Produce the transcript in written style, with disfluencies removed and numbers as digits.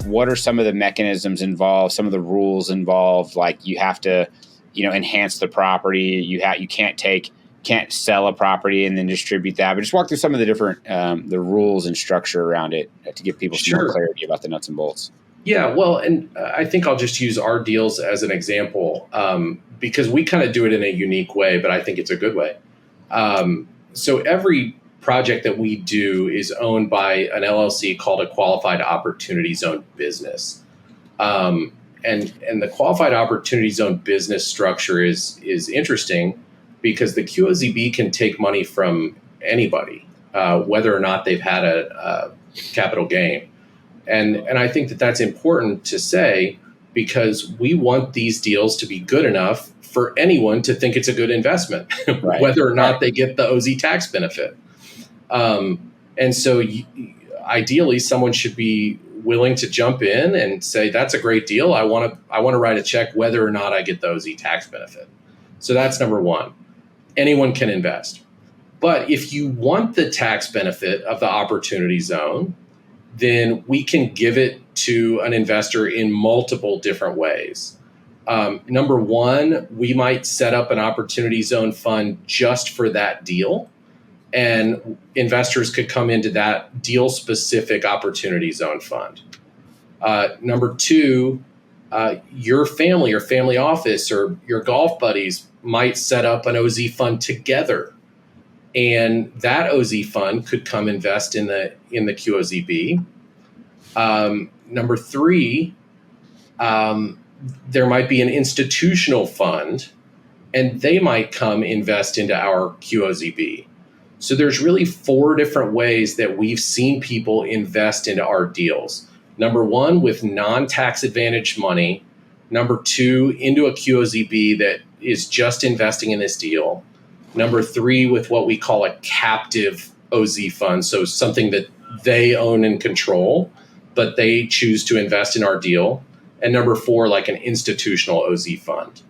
what are some of the mechanisms involved, some of the rules involved, like you have to, enhance the property. You can't sell a property and then distribute that. But just walk through some of the different the rules and structure around it to give people some more clarity about the nuts and bolts. Yeah, well, and I think I'll just use our deals as an example because we kind of do it in a unique way, but I think it's a good way. So every project that we do is owned by an LLC called a Qualified Opportunity Zone business. And the Qualified Opportunity Zone business structure is interesting because the QOZB can take money from anybody, whether or not they've had a capital gain. And I think that that's important to say because we want these deals to be good enough for anyone to think it's a good investment, right. Whether or not they get the OZ tax benefit. And so ideally, someone should be willing to jump in and say, that's a great deal. I want to write a check whether or not I get the OZ tax benefit. So that's number one. Anyone can invest. But if you want the tax benefit of the opportunity zone, then we can give it to an investor in multiple different ways. Number one, we might set up an opportunity zone fund just for that deal, and investors could come into that deal specific opportunity zone fund. Number two, your family or family office or your golf buddies might set up an OZ fund together. And that OZ fund could come invest in the QOZB. Number three, there might be an institutional fund, and they might come invest into our QOZB. So there's really 4 different ways that we've seen people invest into our deals. Number one, with non-tax advantaged money. Number 2, into a QOZB that is just investing in this deal. Number 3, with what we call a captive OZ fund, so something that they own and control, but they choose to invest in our deal. And number 4, like an institutional OZ fund.